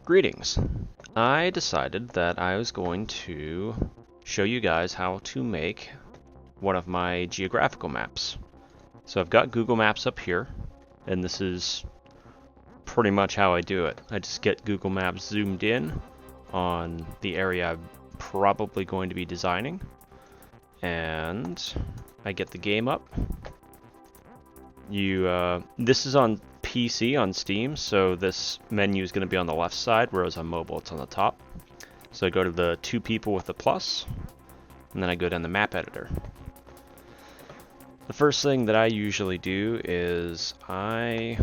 Greetings. I decided that I was going to show you guys how to make one of my geographical maps. So I've got Google Maps up here, and this is pretty much how I do it. I just get Google Maps zoomed in on the area I'm probably going to be designing, and I get the game up. This is on PC on Steam, so this menu is going to be on the left side, whereas on mobile it's on the top. So I go to the two people with the plus, and then I go down the map editor. The first thing that I usually do is I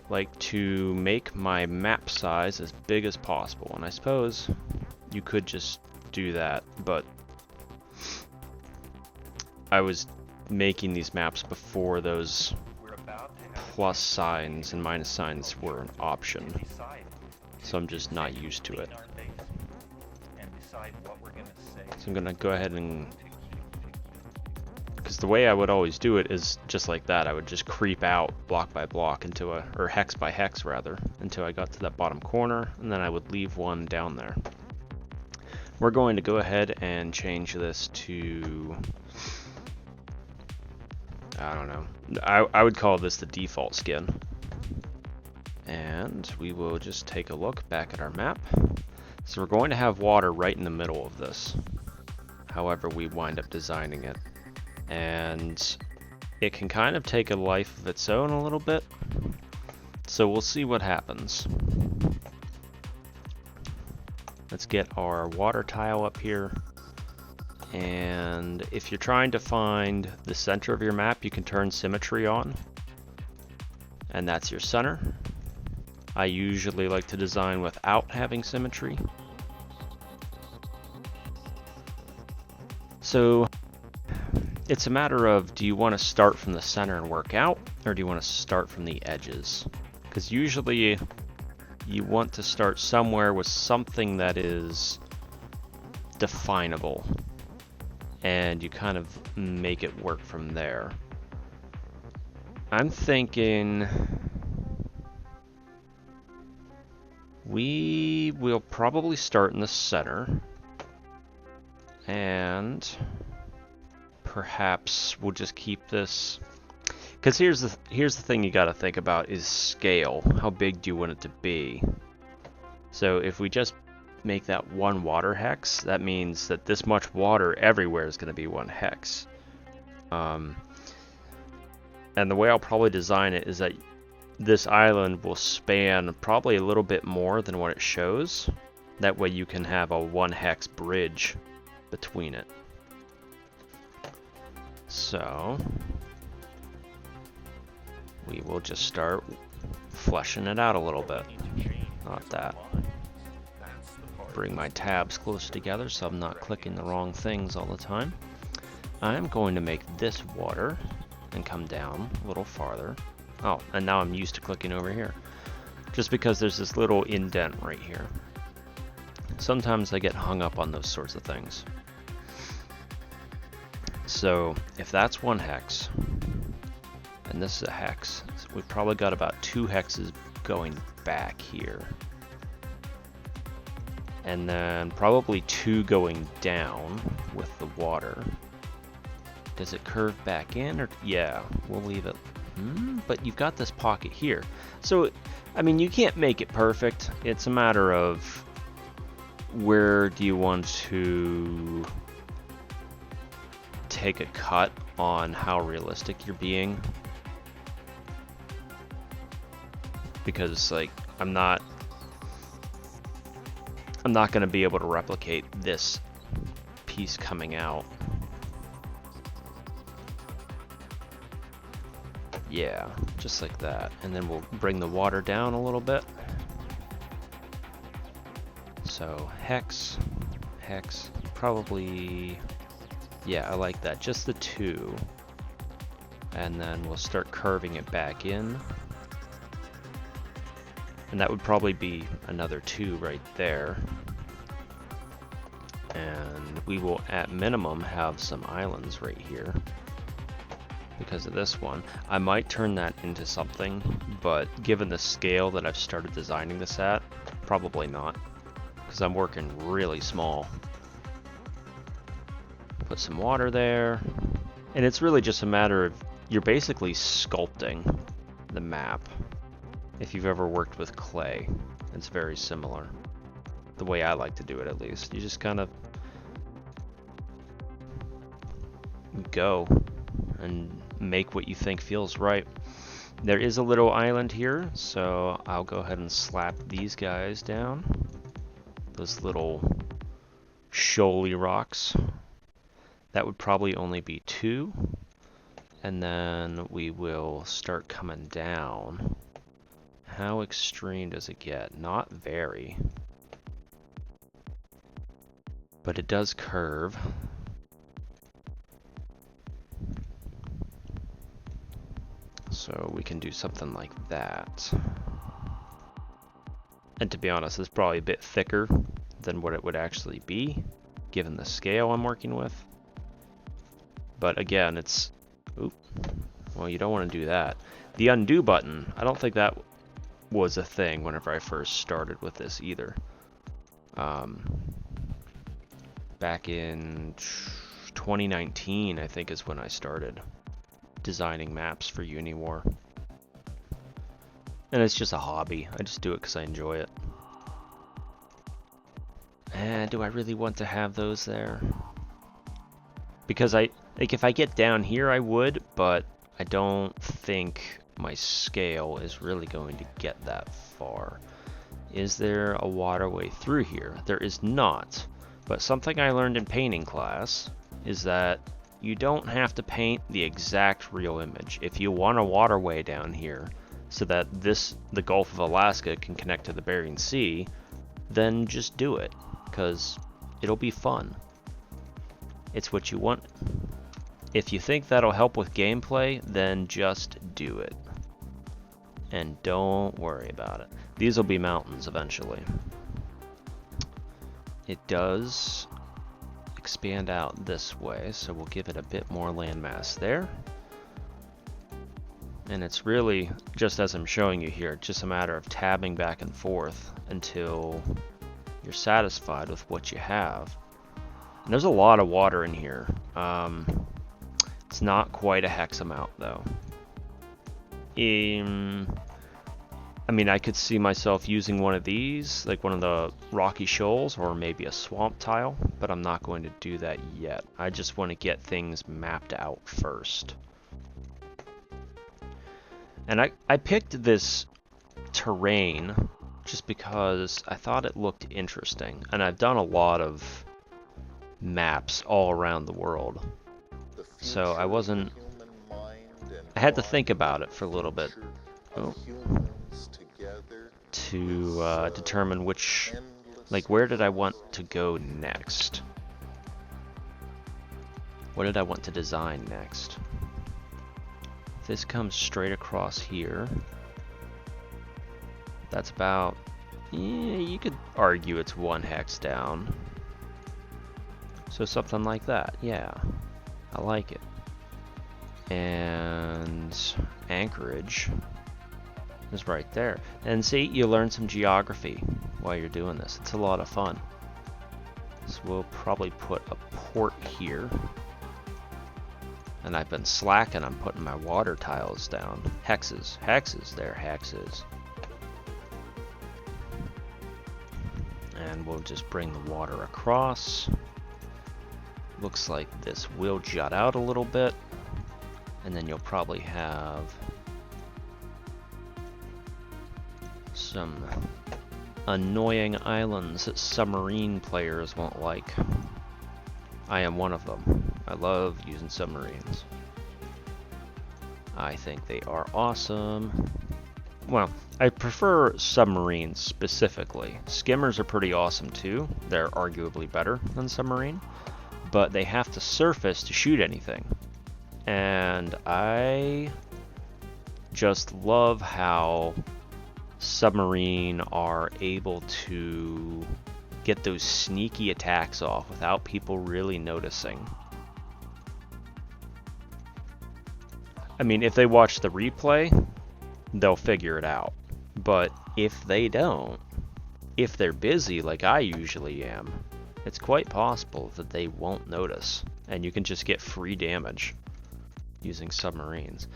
like to make my map size as big as possible, and I suppose you could just do that, but I was making these maps before those plus signs and minus signs were an option, so I'm just not used to it. So I'm gonna go ahead and, because the way I would always do it is just like that. I would just creep out block by block or hex by hex rather, until I got to that bottom corner, and then I would leave one down there. We're going to go ahead and change this to, I don't know, I would call this the default skin. And we will just take a look back at our map. So we're going to have water right in the middle of this, however we wind up designing it. And it can kind of take a life of its own a little bit, so we'll see what happens. Let's get our water tile up here. And if you're trying to find the center of your map, you can turn symmetry on, and that's your center. I usually like to design without having symmetry. So it's a matter of, do you want to start from the center and work out, or do you want to start from the edges? Because usually you want to start somewhere with something that is definable, and you kind of make it work from there. I'm thinking we will probably start in the center, and perhaps we'll just keep this, because here's the thing you got to think about is scale. How big do you want it to be? So if we just make that one water hex, that means that this much water everywhere is going to be one hex. And the way I'll probably design it is that this island will span probably a little bit more than what it shows. That way you can have a one hex bridge between it. So we will just start fleshing it out a little bit. Not that. Bring my tabs close together so I'm not clicking the wrong things all the time. I'm going to make this water and come down a little farther. Oh, and now I'm used to clicking over here, just because there's this little indent right here. Sometimes I get hung up on those sorts of things. So if that's one hex, and this is a hex, so we've probably got about 2 hexes going back here. And then probably 2 going down with the water. Does it curve back in, or yeah, we'll leave it. But you've got this pocket here. So, I mean, you can't make it perfect. It's a matter of where do you want to take a cut on how realistic you're being. Because, like, I'm not going to be able to replicate this piece coming out. Yeah, just like that. And then we'll bring the water down a little bit. So hex, probably, yeah, I like that. Just the 2. And then we'll start curving it back in. And that would probably be another 2 right there. And we will at minimum have some islands right here. because of this one. I might turn that into something, but given the scale that I've started designing this at, probably not, because I'm working really small. Put some water there, and it's really just a matter of, you're basically sculpting the map. If you've ever worked with clay, it's very similar. The way I like to do it, at least. You just kind of go and make what you think feels right. There is a little island here, so I'll go ahead and slap these guys down. Those little shoaly rocks. That would probably only be 2. And then we will start coming down. How extreme does it get? Not very. But it does curve. So we can do something like that. And to be honest, it's probably a bit thicker than what it would actually be, given the scale I'm working with. But again, it's... Oop. Well, you don't want to do that. The undo button, I don't think that was a thing whenever I first started with this either. Back in 2019, I think, is when I started designing maps for Uniwar. And it's just a hobby. I just do it because I enjoy it. And do I really want to have those there? Because if I get down here, I would, but I don't think my scale is really going to get that far. Is there a waterway through here? There is not. But something I learned in painting class is that you don't have to paint the exact real image. If you want a waterway down here so that the Gulf of Alaska can connect to the Bering Sea, then just do it, because it'll be fun. It's what you want. If you think that'll help with gameplay, then just do it. And don't worry about it. These will be mountains eventually. It does expand out this way, so we'll give it a bit more landmass there. And it's really, just as I'm showing you here, just a matter of tabbing back and forth until you're satisfied with what you have. And there's a lot of water in here. It's not quite a hex amount though. I mean, I could see myself using one of these, like one of the rocky shoals, or maybe a swamp tile, but I'm not going to do that yet. I just want to get things mapped out first. And I picked this terrain just because I thought it looked interesting, and I've done a lot of maps all around the world. So I had to think about it for a little bit. Oh. To determine which, like, where did I want to go next? What did I want to design next? If this comes straight across here, that's about, yeah, you could argue it's 1 hex down. So something like that, yeah, I like it. And Anchorage is right there. And see, you learn some geography while you're doing this. It's a lot of fun. So we'll probably put a port here. And I've been slacking on putting my water tiles down. Hexes. Hexes. They're hexes. And we'll just bring the water across. Looks like this will jut out a little bit. And then you'll probably have some annoying islands that submarine players won't like. I am one of them. I love using submarines. I think they are awesome. Well, I prefer submarines specifically. Skimmers are pretty awesome too. They're arguably better than submarine, but they have to surface to shoot anything. And I just love how submarine are able to get those sneaky attacks off without people really noticing. I mean, if they watch the replay, they'll figure it out. But if they don't, if they're busy like I usually am, it's quite possible that they won't notice, and you can just get free damage using submarines.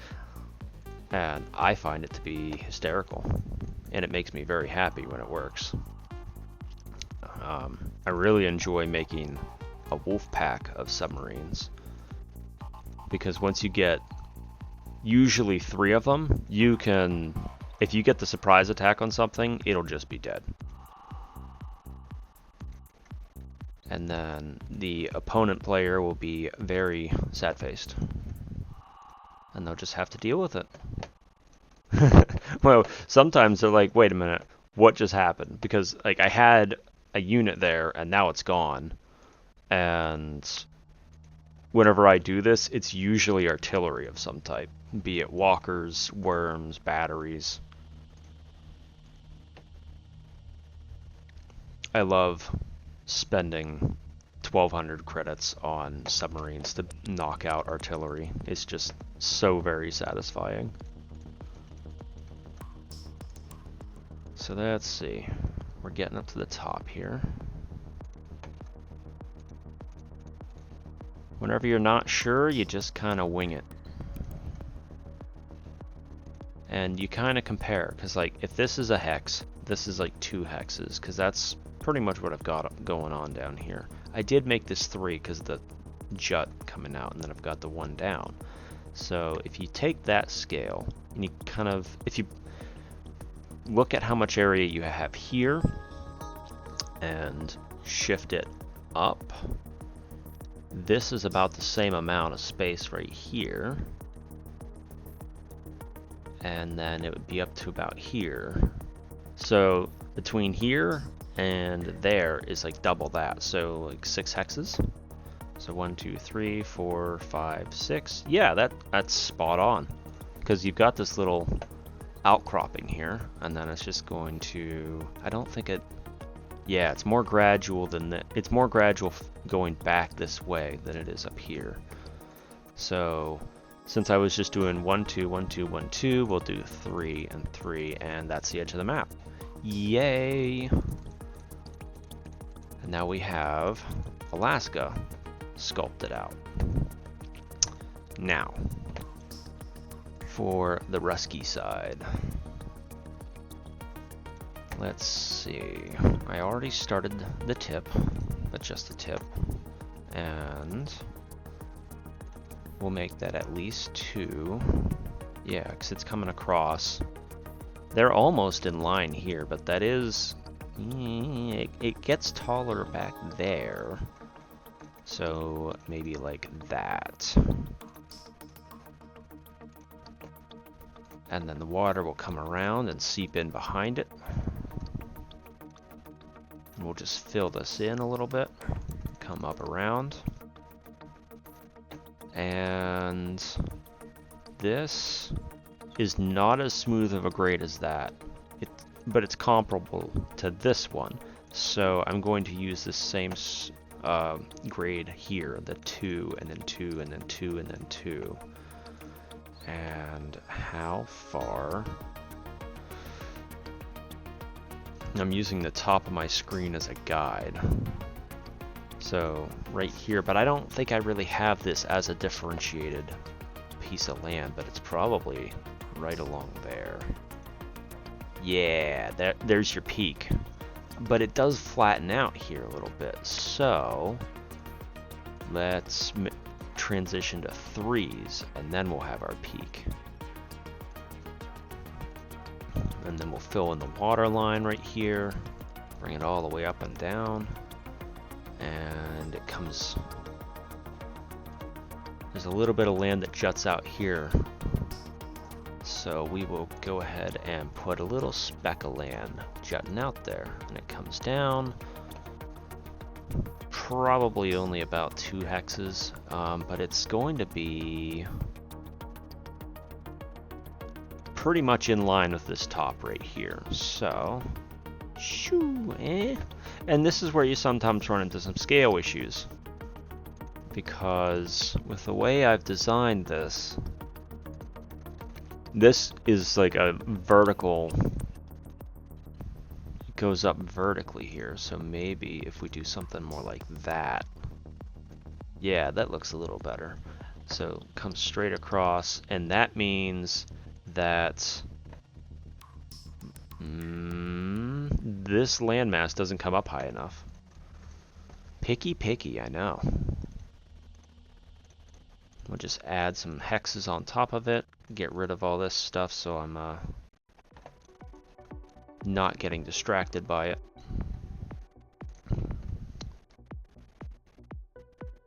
And I find it to be hysterical, and it makes me very happy when it works. I really enjoy making a wolf pack of submarines, because once you get usually 3 of them, you can, if you get the surprise attack on something, it'll just be dead. And then the opponent player will be very sad-faced, and they'll just have to deal with it. Well, sometimes they're like, wait a minute, what just happened? Because like I had a unit there and now it's gone. And whenever I do this, it's usually artillery of some type, be it walkers, worms, batteries. I love spending 1200 credits on submarines to knock out artillery. It's just so very satisfying. So let's see, we're getting up to the top here. Whenever you're not sure, you just kind of wing it. And you kind of compare, because like if this is a hex, this is like 2 hexes, because that's pretty much what I've got going on down here. I did make this 3 because of the jut coming out, and then I've got the 1 down. So if you take that scale, and you kind of, if you look at how much area you have here, and shift it up, this is about the same amount of space right here. And then it would be up to about here. So between here and there is like double that. So like 6 hexes. So 1, 2, 3, 4, 5, 6. Yeah, that's spot on. Because you've got this little outcropping here, and then it's just going to, I don't think it, yeah, it's more gradual than that. It's more gradual going back this way than it is up here. So since I was just doing 1, 2, 1, 2, 1, 2, we'll do 3 and 3, and that's the edge of the map. Yay! And now we have Alaska sculpted out. Now, for the Rusky side, let's see. I already started the tip, but just the tip, and we'll make that at least 2. Yeah, because it's coming across. They're almost in line here, but that is, it gets taller back there. So maybe like that. And then the water will come around and seep in behind it. And we'll just fill this in a little bit, come up around. And this is not as smooth of a grade as that, but it's comparable to this one. So I'm going to use the same grade here, the 2, and then 2, and then 2, and then 2. And how far? I'm using the top of my screen as a guide. So right here, but I don't think I really have this as a differentiated piece of land, but it's probably right along there. Yeah, there's your peak. But it does flatten out here a little bit. So let's transition to 3s, and then we'll have our peak. And then we'll fill in the water line right here, bring it all the way up and down, and it comes, there's a little bit of land that juts out here, so we will go ahead and put a little speck of land jutting out there, and it comes down probably only about 2 hexes, but it's going to be pretty much in line with this top right here. So, and this is where you sometimes run into some scale issues, because with the way I've designed this, This is like a vertical, it goes up vertically here, so maybe if we do something more like that, yeah, that looks a little better. So come straight across, and that means that this landmass doesn't come up high enough. Picky, I know. We'll just add some hexes on top of it, get rid of all this stuff so I'm not getting distracted by it.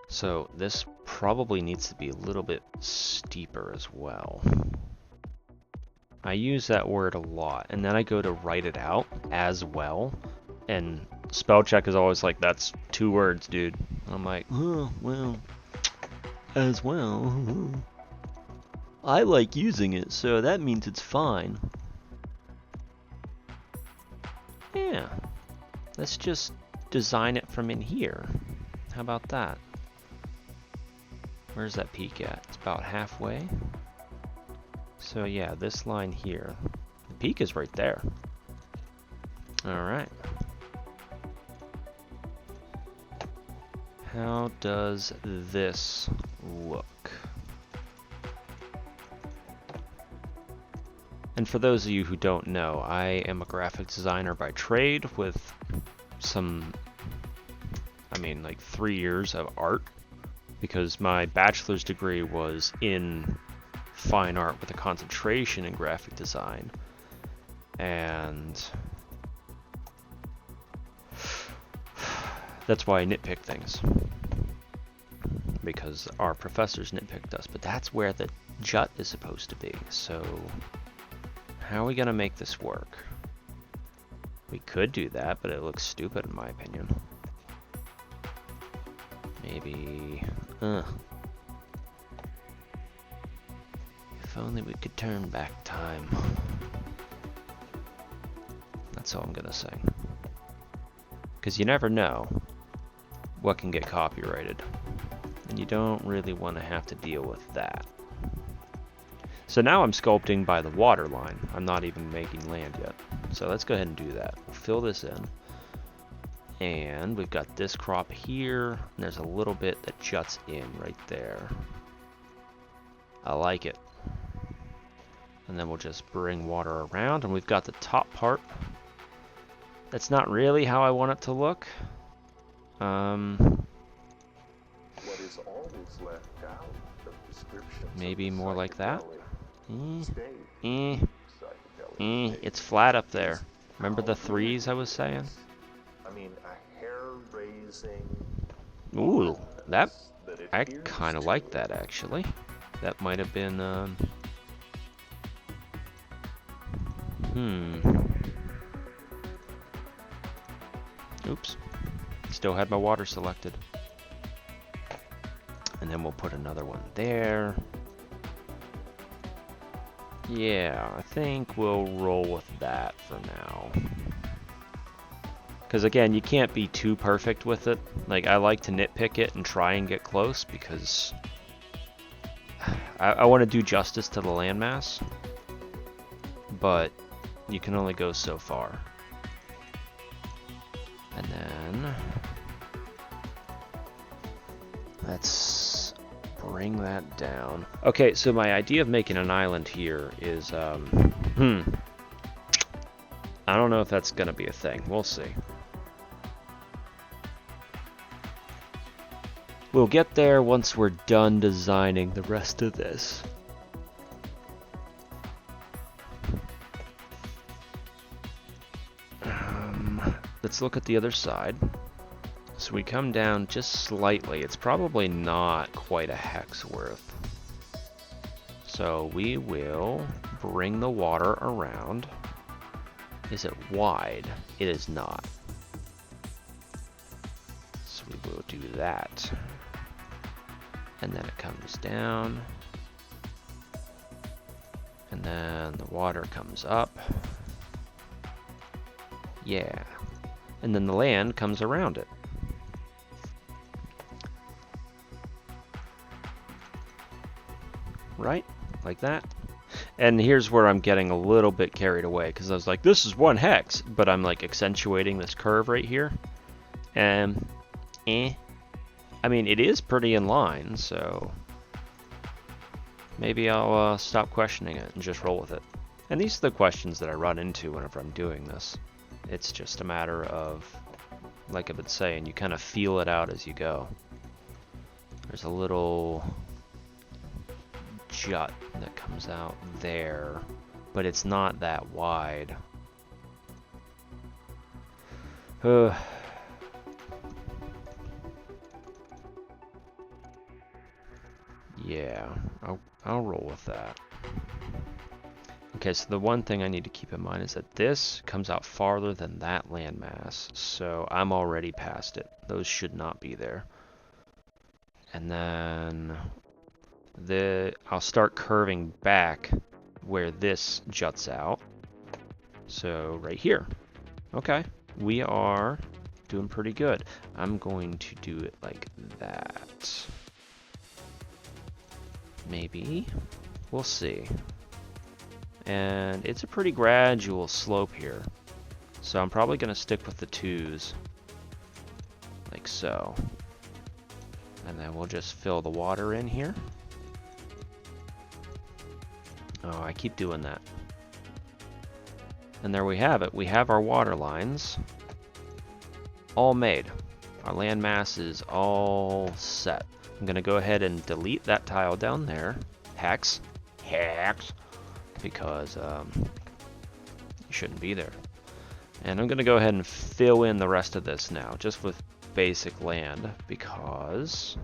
So this probably needs to be a little bit steeper as well. I use that word a lot, and then I go to write it out as well, and spell check is always like, that's 2 words, dude. I'm like, oh, well, as well. I like using it, so that means it's fine. Yeah, let's just design it from in here. How about that? Where's that peak at? It's about halfway. So yeah, this line here, the peak is right there. All right. How does this look? And for those of you who don't know, I am a graphic designer by trade with some, I mean, like 3 years of art, because my bachelor's degree was in fine art with a concentration in graphic design. And that's why I nitpick things, because our professors nitpicked us, but that's where the jut is supposed to be. So how are we gonna make this work? We could do that, but it looks stupid in my opinion. Maybe, if only we could turn back time. That's all I'm gonna say. Because you never know what can get copyrighted, and you don't really want to have to deal with that. So now I'm sculpting by the water line. I'm not even making land yet. So let's go ahead and do that. We'll fill this in. And we've got this crop here, and there's a little bit that juts in right there. I like it. And then we'll just bring water around, and we've got the top part. That's not really how I want it to look. What is always left out of descriptions Maybe of more like that. psychedelic It's flat up there. Remember the 3s I was saying? I mean, a hair-raising. Ooh, that it I appears kind of to like that actually. That might have been Oops. Still had my water selected. And then we'll put another one there. Yeah, I think we'll roll with that for now. Because again, you can't be too perfect with it. Like, I like to nitpick it and try and get close because I want to do justice to the landmass. But you can only go so far. And then let's bring that down. Okay, so my idea of making an island here is, I don't know if that's gonna be a thing. We'll see. We'll get there once we're done designing the rest of this. Let's look at the other side. So we come down just slightly. It's probably not quite a hex worth. So we will bring the water around. Is it wide? It is not. So we will do that. And then it comes down. And then the water comes up. Yeah. And then the land comes around it. Right? Like that. And here's where I'm getting a little bit carried away, because I was like, this is 1 hex, but I'm like accentuating this curve right here. And, I mean, it is pretty in line, so maybe I'll stop questioning it and just roll with it. And these are the questions that I run into whenever I'm doing this. It's just a matter of, like I've been saying, you kind of feel it out as you go. There's a little jut that comes out there, but it's not that wide. Yeah, I'll roll with that. Okay, so the one thing I need to keep in mind is that this comes out farther than that landmass, so I'm already past it. Those should not be there. And then I'll start curving back where this juts out. So right here. Okay, we are doing pretty good. I'm going to do it like that. Maybe. We'll see. And it's a pretty gradual slope here. So I'm probably going to stick with the 2s. Like so. And then we'll just fill the water in here. Oh, I keep doing that. And there we have it. We have our water lines all made. Our landmass is all set. I'm going to go ahead and delete that tile down there. Hex. Because you shouldn't be there. And I'm going to go ahead and fill in the rest of this now, just with basic land, because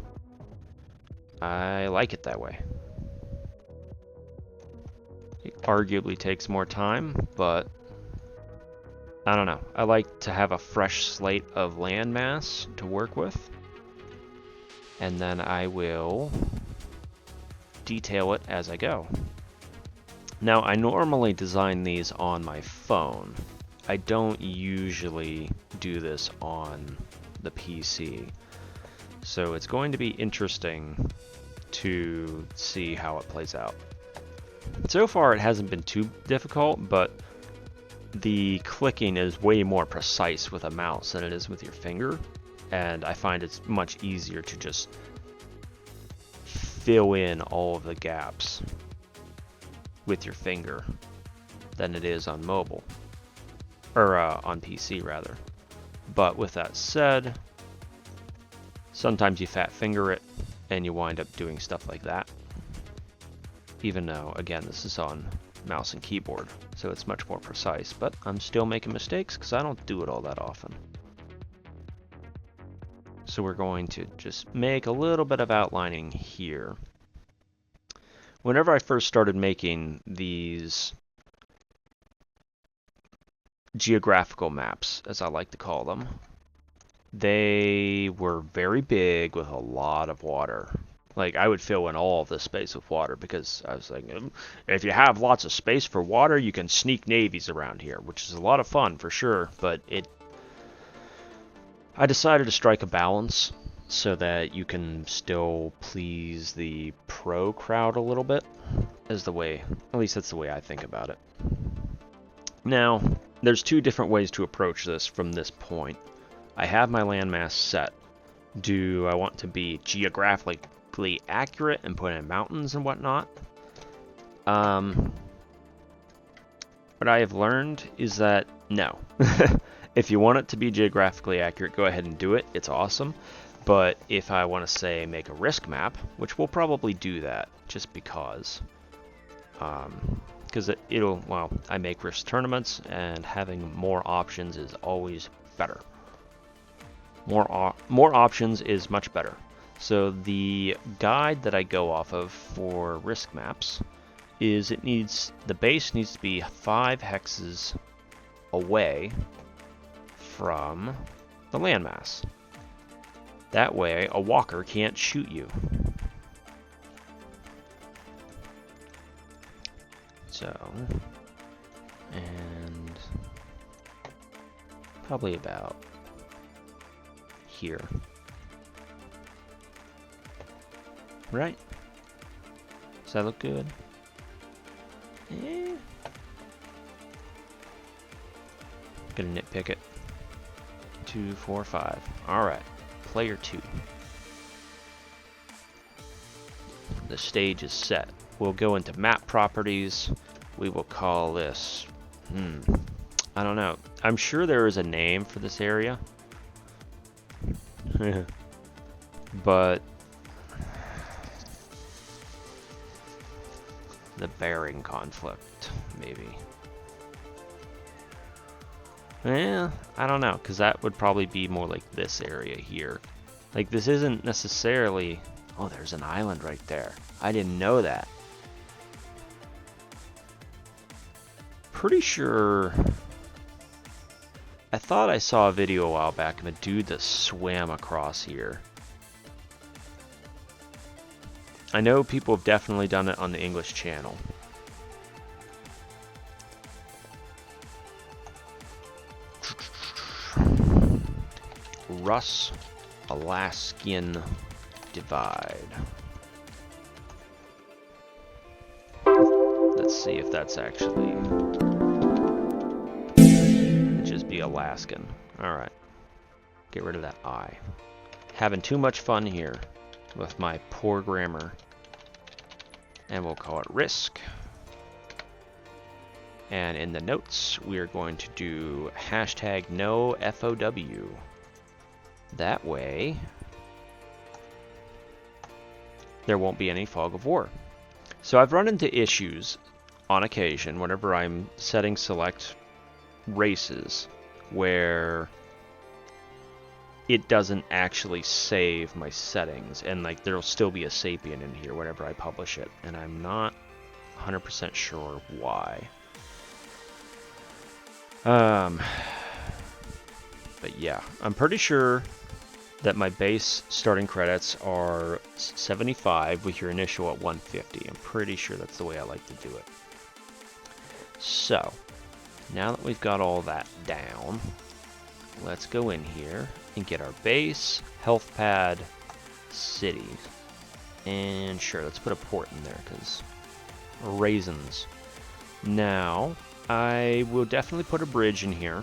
I like it that way. It arguably takes more time, but I don't know. I like to have a fresh slate of landmass to work with, and then I will detail it as I go. Now, I normally design these on my phone. I don't usually do this on the PC. So it's going to be interesting to see how it plays out. So far, it hasn't been too difficult, but the clicking is way more precise with a mouse than it is with your finger. And I find it's much easier to just fill in all of the gaps with your finger than it is on mobile, or on PC rather. But with that said, sometimes you fat finger it and you wind up doing stuff like that, even though again this is on mouse and keyboard, so it's much more precise, but I'm still making mistakes because I don't do it all that often. So we're going to just make a little bit of outlining here. Whenever I first started making these geographical maps, as I like to call them, they were very big with a lot of water. Like, I would fill in all of the space with water because I was like, if you have lots of space for water, you can sneak navies around here, which is a lot of fun for sure, but I decided to strike a balance so that you can still please the pro crowd a little bit, is the way, at least that's the way I think about it. Now, there's 2 different ways to approach this from this point. I have my landmass set. Do I want to be geographically accurate and put in mountains and whatnot? What I have learned is that no. If you want it to be geographically accurate, go ahead and do it. It's awesome. But if I want to say make a risk map, which we'll probably do that just because I make risk tournaments and having more options is always better. More options is much better. So the guide that I go off of for risk maps is the base needs to be 5 hexes away from the landmass. That way a walker can't shoot you. So, and probably about here. Right? Does that look good? Gonna nitpick it. 2, 4, 5. Alright. Player 2. The stage is set. We'll go into map properties. We will call this... I don't know. I'm sure there is a name for this area. But... the bearing conflict, maybe. Yeah, I don't know, because that would probably be more like this area here. Like, this isn't necessarily... Oh, there's an island right there. I didn't know that. Pretty sure... I thought I saw a video a while back of a dude that swam across here. I know people have definitely done it on the English channel. Russ Alaskan Divide. Let's see if that's actually... It'd just be Alaskan. Alright. Get rid of that I. Having too much fun here with my poor grammar. And we'll call it risk. And in the notes, we are going to do hashtag no FOW. That way, there won't be any fog of war. So I've run into issues on occasion whenever I'm setting select races where it doesn't actually save my settings, and like there'll still be a sapien in here whenever I publish it, and I'm not 100% sure why. But yeah, I'm pretty sure that my base starting credits are 75 with your initial at 150. I'm pretty sure that's the way I like to do it. So, now that we've got all that down, let's go in here and get our base, health pad, cities. And sure, let's put a port in there because raisins. Now, I will definitely put a bridge in here,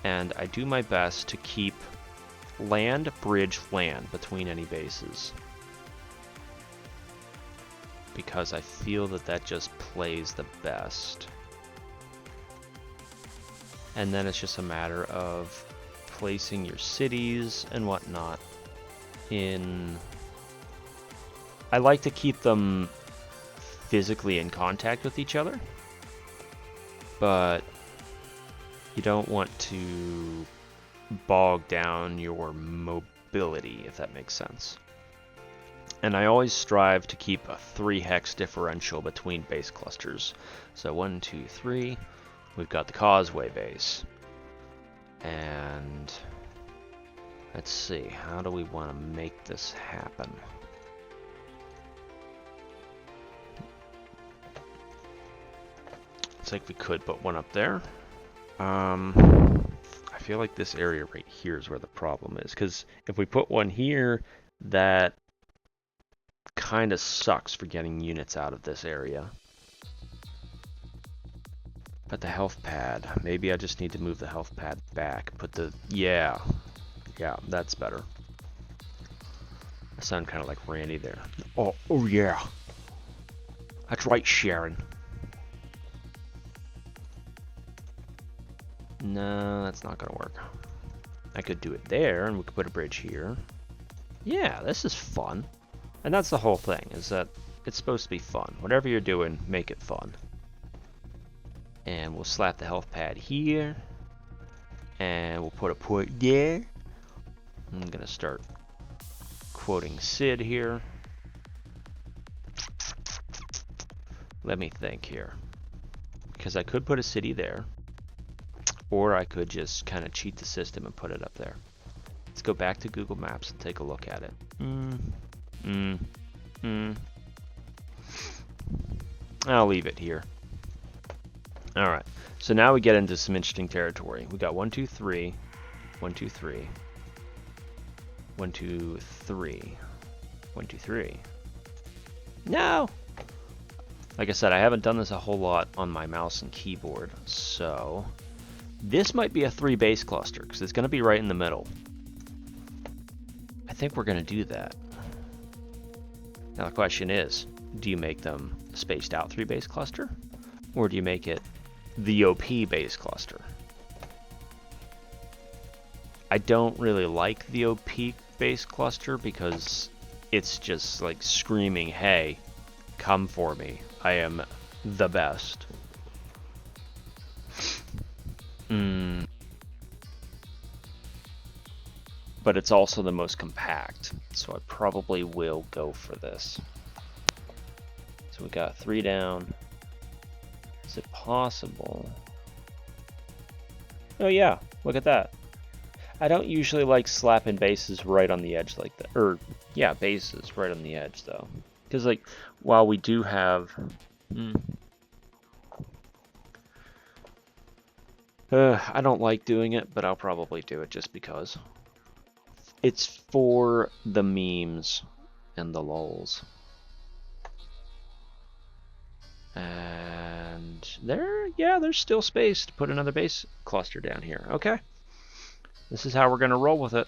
and I do my best to keep land, bridge, land between any bases, because I feel that that just plays the best. And then it's just a matter of placing your cities and whatnot in... I like to keep them physically in contact with each other, but you don't want to bog down your mobility, if that makes sense. And I always strive to keep a 3 hex differential between base clusters. So 1, 2, 3, we've got the causeway base. And let's see, how do we want to make this happen? It's like we could put one up there. I feel like this area right here is where the problem is, because if we put one here, that kind of sucks for getting units out of this area. But the health pad, maybe I just need to move the health pad back. Put the, yeah, that's better. I sound kind of like Randy there. Oh yeah, that's right, Sharon. No, that's not gonna work. I could do it there, and we could put a bridge here. Yeah, this is fun. And that's the whole thing, is that it's supposed to be fun. Whatever you're doing, make it fun. And we'll slap the health pad here. And we'll put a port there. I'm gonna start quoting Sid here. Let me think here. Because I could put a city there. Or I could just kind of cheat the system and put it up there. Let's go back to Google Maps and take a look at it. I'll leave it here. Alright, so now we get into some interesting territory. We got 1, 2, 3. 1, 2, 3. 1, 2, 3. 1, 2, 3. No! Like I said, I haven't done this a whole lot on my mouse and keyboard, so this might be a 3 base cluster because it's going to be right in the middle. I think we're going to do that. Now the question is, do you make them spaced out 3 base cluster, or do you make it the OP base cluster? I don't really like the OP base cluster because it's just like screaming, hey, come for me. I am the best. But it's also the most compact, so I probably will go for this. So we got 3 down. Is it possible? Oh yeah, look at that. I don't usually like slapping bases right on the edge like that. Or, yeah, bases right on the edge though. Because like, while we do have... I don't like doing it, but I'll probably do it just because. It's for the memes and the lulz. And there's still space to put another base cluster down here. Okay. This is how we're going to roll with it.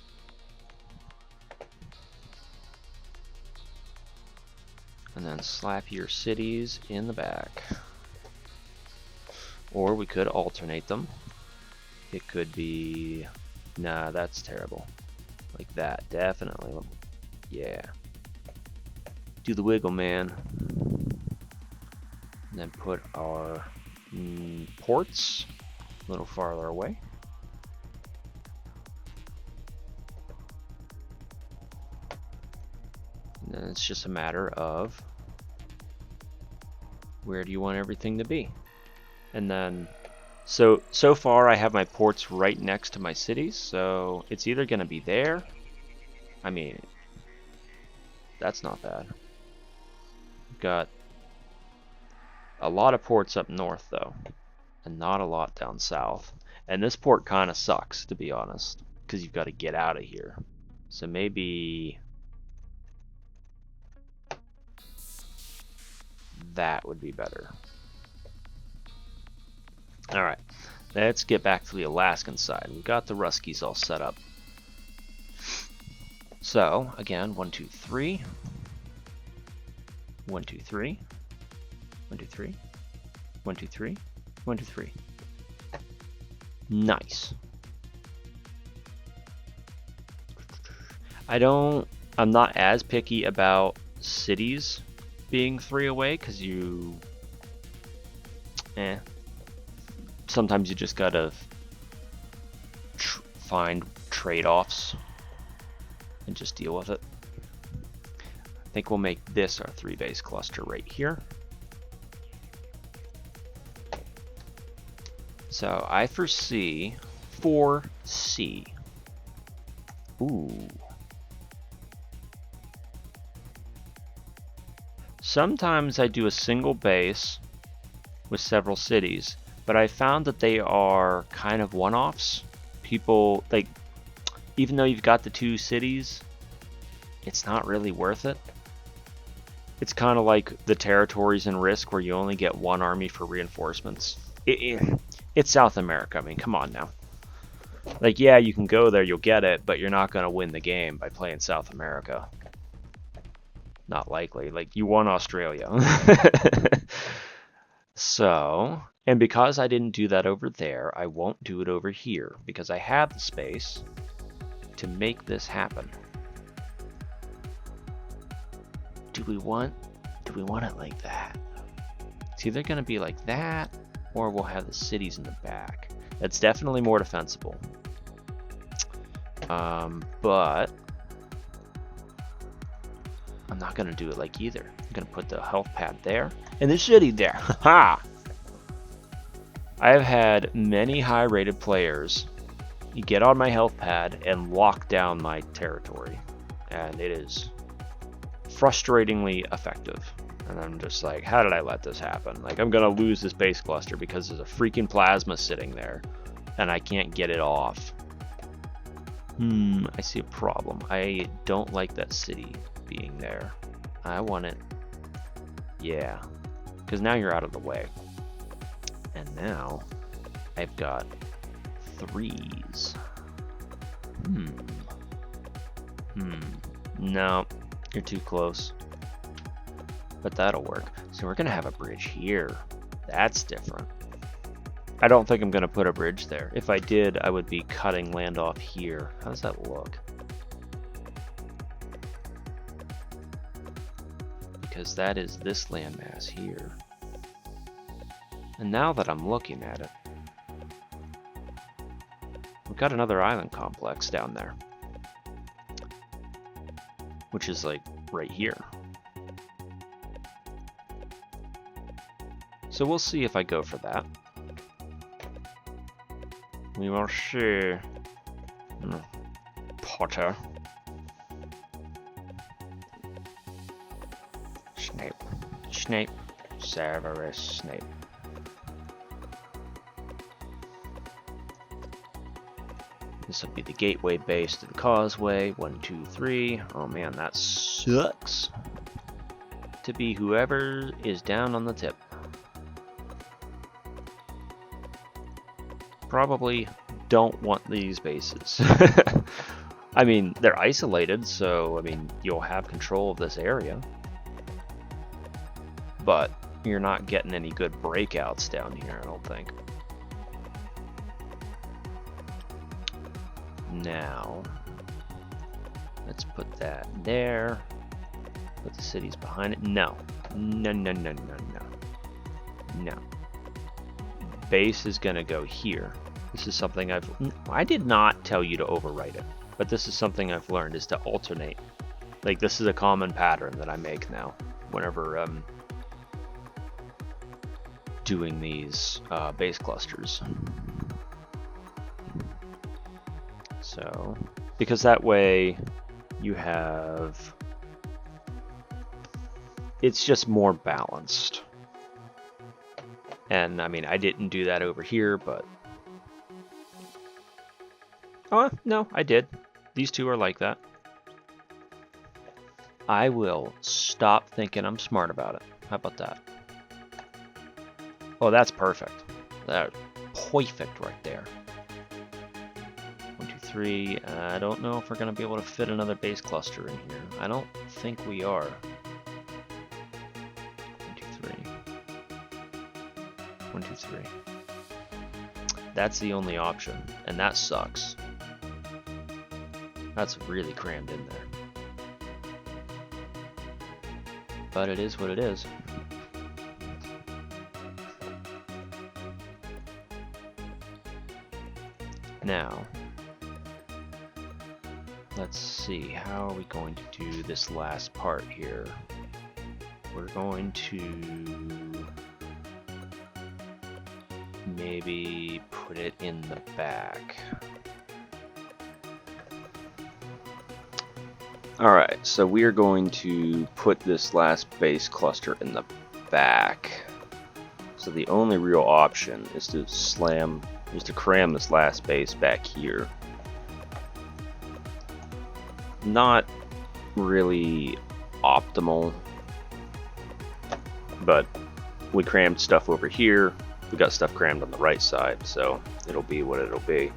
And then slap your cities in the back. Or we could alternate them. It could be... Nah, that's terrible. Like that, definitely. Yeah. Do the wiggle, man. And then put our ports a little farther away. And then it's just a matter of where do you want everything to be. And then so far I have my ports right next to my cities, so it's either going to be there. I mean, that's not bad. Got a lot of ports up north though, and not a lot down south. And this port kind of sucks, to be honest, because you've got to get out of here. So maybe that would be better. Alright, let's get back to the Alaskan side. We've got the Ruskies all set up. So, again, 1, 2, 3. 1, 2, 3. 1, 2, 3. 1, 2, 3. 1, 2, 3. Nice. I'm not as picky about cities being 3 away, because sometimes you just gotta find trade-offs and just deal with it. I think we'll make this our 3 base cluster right here. So I foresee 4C. Ooh. Sometimes I do a single base with several cities, but I found that they are kind of one-offs. People, like, even though you've got the 2 cities, it's not really worth it. It's kind of like the territories in Risk where you only get 1 army for reinforcements. It's South America, I mean, come on now. Like, yeah, you can go there, you'll get it, but you're not going to win the game by playing South America. Not likely. Like, you won Australia. So, and because I didn't do that over there, I won't do it over here, because I have the space to make this happen. Do we want it like that? It's either going to be like that, or we'll have the cities in the back. That's definitely more defensible. But I'm not going to do it like either. I'm going to put the health pad there and the city there. Haha! I have had many high-rated players get on my health pad and lock down my territory, and it is frustratingly effective. And I'm just like, how did I let this happen? Like, I'm gonna lose this base cluster because there's a freaking plasma sitting there and I can't get it off. I see a problem. I don't like that city being there. I want it, yeah, because now you're out of the way. And now I've got 3s. No, you're too close. But that'll work. So we're gonna have a bridge here. That's different. I don't think I'm gonna put a bridge there. If I did, I would be cutting land off here. How does that look? Because that is this landmass here. And now that I'm looking at it, we've got another island complex down there, which is like right here. So we'll see if I go for that. We will see. Potter. Snape. Snape. Severus Snape. This will be the gateway base to the causeway. 1, 2, 3. Oh man, that sucks. To be whoever is down on the tip. Probably don't want these bases. I mean, they're isolated, so I mean, you'll have control of this area. But you're not getting any good breakouts down here, I don't think. Now, let's put that there. Put the cities behind it. No. No, no, no, no, no. No. Base is gonna go here. This is something I did not tell you to overwrite it, but this is something I've learned, is to alternate. Like, this is a common pattern that I make now whenever doing these base clusters. So, because that way you have, it's just more balanced. And I mean, I didn't do that over here, but oh no, I did. These two are like that. I will stop thinking I'm smart about it. How about that? Oh, that's perfect. That's perfect right there. 1, 2, 3. I don't know if we're gonna be able to fit another base cluster in here. I don't think we are. 1, 2, 3. 1, 2, 3. That's the only option, and that sucks. That's really crammed in there. But it is what it is. Now, let's see, how are we going to do this last part here? We're going to maybe put it in the back. Alright, so we are going to put this last base cluster in the back. So the only real option is to cram this last base back here. Not really optimal, but we crammed stuff over here. We got stuff crammed on the right side, so it'll be what it'll be.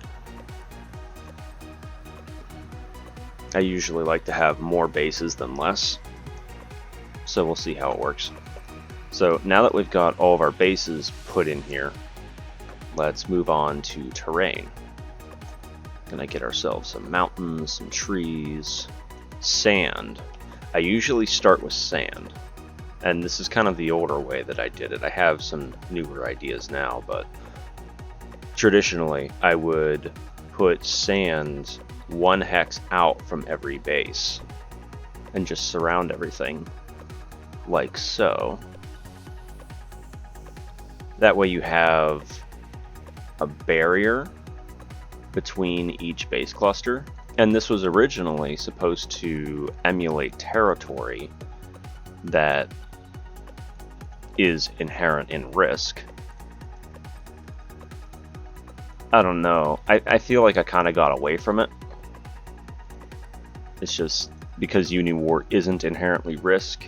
I usually like to have more bases than less, so we'll see how it works. So now that we've got all of our bases put in here, let's move on to terrain. Gonna get ourselves some mountains, some trees, sand. I usually start with sand, and this is kind of the older way that I did it. I have some newer ideas now, but traditionally I would put sand 1 hex out from every base and just surround everything like so. That way you have a barrier between each base cluster, and this was originally supposed to emulate territory that is inherent in Risk. I don't know, I feel like I kind of got away from it. It's just because Uniwar isn't inherently Risk,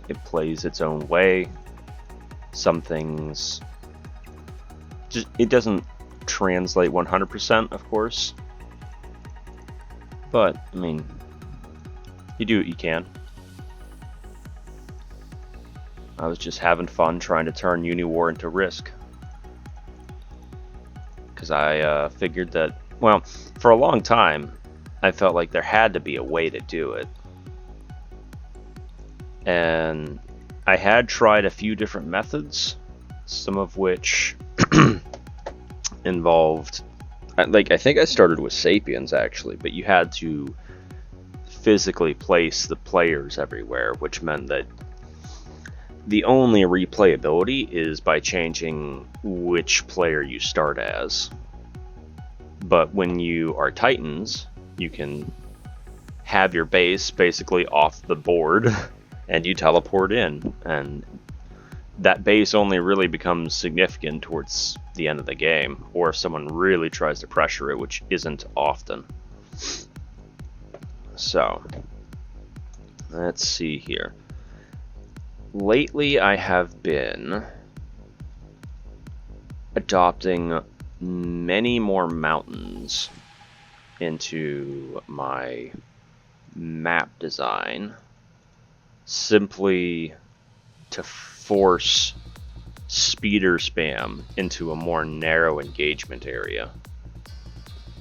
it plays its own way. some things just it doesn't translate 100%, of course. But I mean, you do what you can. I was just having fun trying to turn Uniwar into Risk. Because I figured that, well, for a long time, I felt like there had to be a way to do it. And I had tried a few different methods, some of which involved, like, I think I started with Sapiens actually, but you had to physically place the players everywhere, which meant that the only replayability is by changing which player you start as. But when you are Titans, you can have your base basically off the board and you teleport in, and that base only really becomes significant towards the end of the game, or if someone really tries to pressure it, which isn't often. So, let's see here. Lately, I have been adopting many more mountains into my map design, simply to force speeder spam into a more narrow engagement area.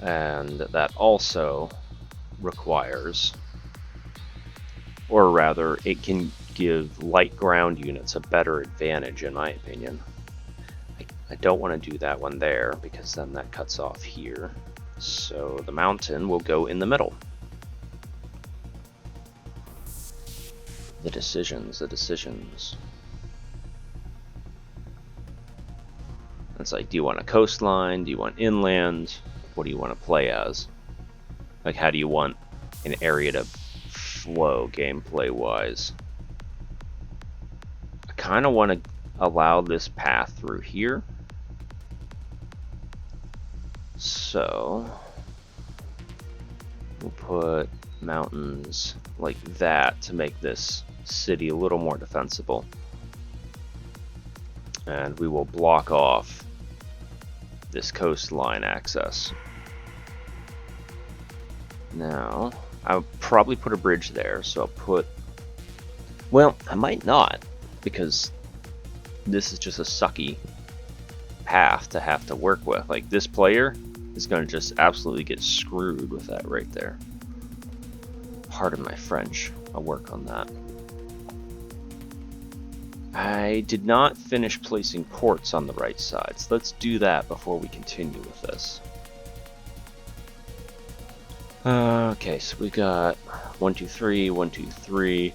And that also requires, or rather, it can give light ground units a better advantage, in my opinion. I don't want to do that one there, because then that cuts off here. So the mountain will go in the middle. The decisions. It's like, do you want a coastline? Do you want inland? What do you want to play as? Like, how do you want an area to flow gameplay-wise? I kind of want to allow this path through here. So, we'll put mountains like that to make this city a little more defensible. And we will block off this coastline access. Now, I'll probably put a bridge there, so I'll put... Well, I might not, because this is just a sucky path to have to work with. Like, this player is going to just absolutely get screwed with that right there. Pardon my French. I'll work on that. I did not finish placing ports on the right side, so let's do that before we continue with this. Okay, so we got 1, 2, 3, 1, 2, 3.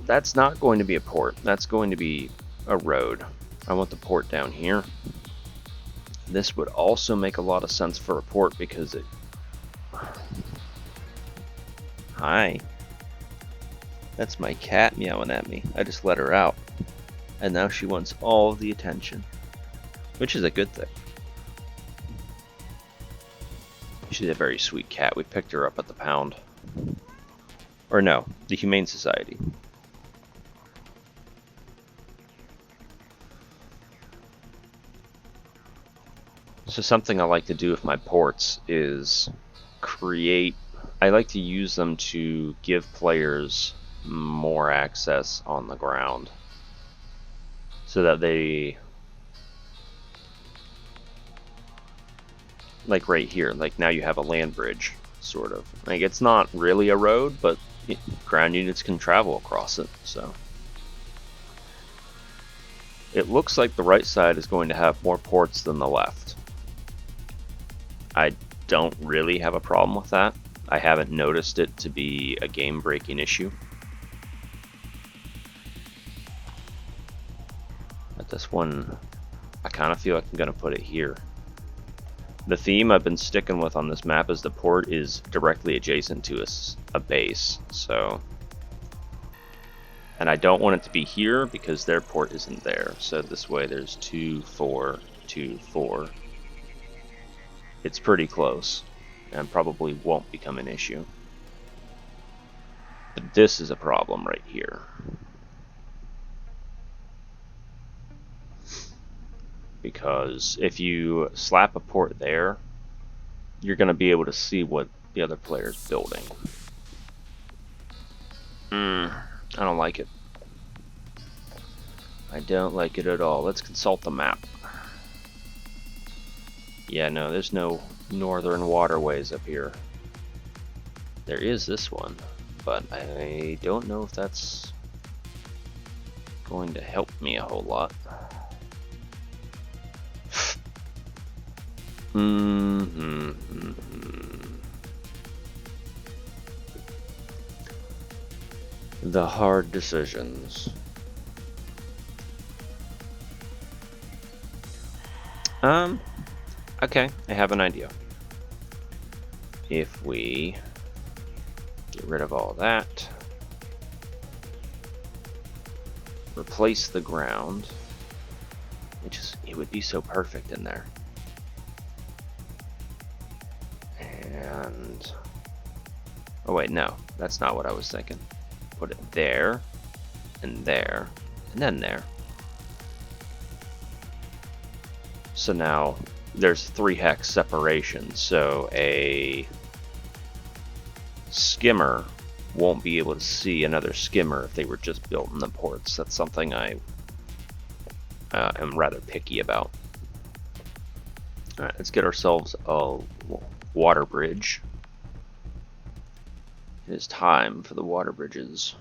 That's not going to be a port. That's going to be a road. I want the port down here. This would also make a lot of sense for a port because it... Hi. That's my cat meowing at me. I just let her out. And now she wants all the attention. Which is a good thing. She's a very sweet cat. We picked her up at the pound. Or no, the Humane Society. So something I like to do with my ports is create... I like to use them to give players more access on the ground. So that they... Like right here, like now you have a land bridge, sort of. Like, it's not really a road, but ground units can travel across it, so. It looks like the right side is going to have more ports than the left. I don't really have a problem with that. I haven't noticed it to be a game-breaking issue. But this one, I kind of feel like I'm going to put it here. The theme I've been sticking with on this map is the port is directly adjacent to a base, so... And I don't want it to be here because their port isn't there. So this way there's 2, 4, 2, 4. It's pretty close, and probably won't become an issue. But this is a problem right here. Because if you slap a port there, you're going to be able to see what the other player's building. I don't like it. I don't like it at all. Let's consult the map. Yeah, no, there's no northern waterways up here. There is this one, but I don't know if that's going to help me a whole lot. The hard decisions. Okay, I have an idea. If we get rid of all that, replace the ground, it would be so perfect in there. And oh wait, no, that's not what I was thinking. Put it there, and there, and then there. So now there's 3 hex separation, so a skimmer won't be able to see another skimmer if they were just built in the ports. That's something I am rather picky about. Alright, let's get ourselves a water bridge. It is time for the water bridges.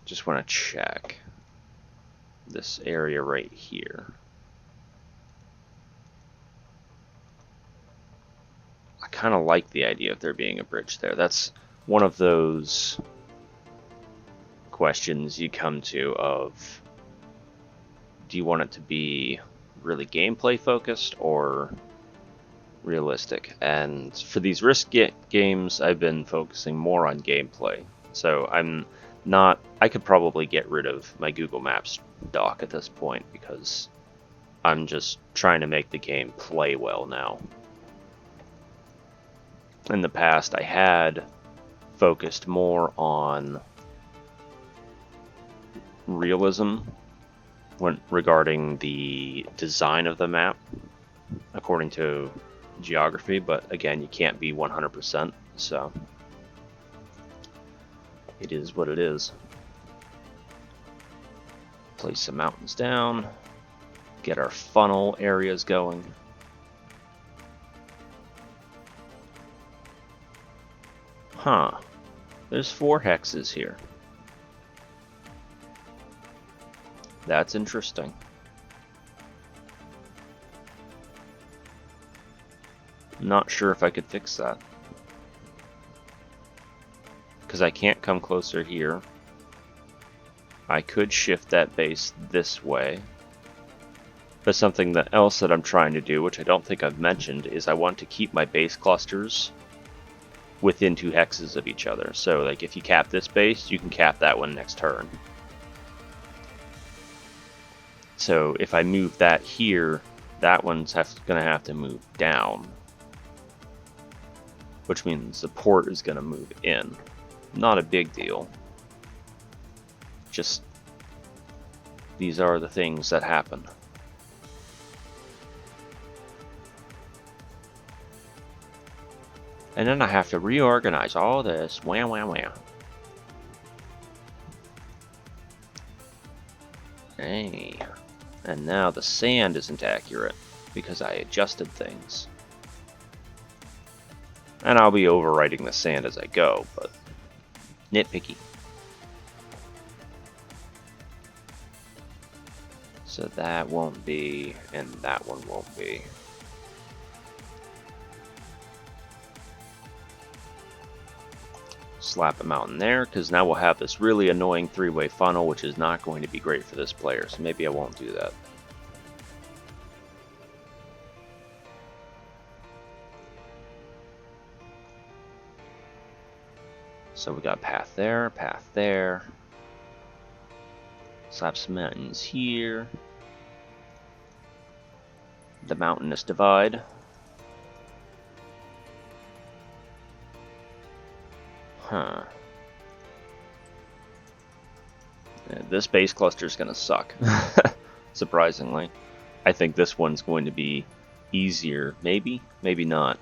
Just want to check this area right here. I kind of like the idea of there being a bridge there. That's one of those questions you come to of, do you want it to be really gameplay focused or realistic? And for these risk games, I've been focusing more on gameplay. So I could probably get rid of my Google Maps dock at this point because I'm just trying to make the game play well now. In the past, I had focused more on realism regarding the design of the map according to geography, but again, you can't be 100%, so it is what it is. Place some mountains down, get our funnel areas going. Huh, there's 4 hexes here. That's interesting. Not sure if I could fix that. Because I can't come closer here. I could shift that base this way. But something else that I'm trying to do, which I don't think I've mentioned, is I want to keep my base clusters within 2 hexes of each other. So like if you cap this base, you can cap that one next turn. So if I move that here, that one's going to have to move down. Which means the port is going to move in. Not a big deal. Just, these are the things that happen. And then I have to reorganize all this. Wah, wah, wah. Hey. And now the sand isn't accurate because I adjusted things. And I'll be overwriting the sand as I go, but nitpicky. So that won't be, and that one won't be. Slap a mountain there, because now we'll have this really annoying 3-way funnel, which is not going to be great for this player, so maybe I won't do that. So we got path there, path there. Slap some mountains here. the mountainous divide. Huh. Yeah, this base cluster is going to suck, surprisingly. I think this one's going to be easier. Maybe, maybe not.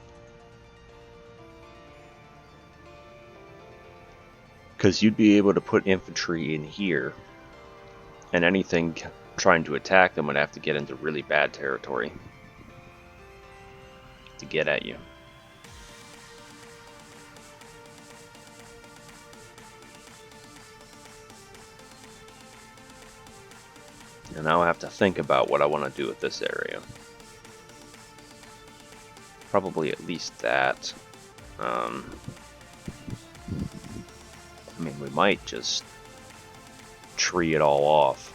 Because you'd be able to put infantry in here, and anything trying to attack them would have to get into really bad territory to get at you. And now I have to think about what I want to do with this area. Probably at least that. I mean, we might just tree it all off.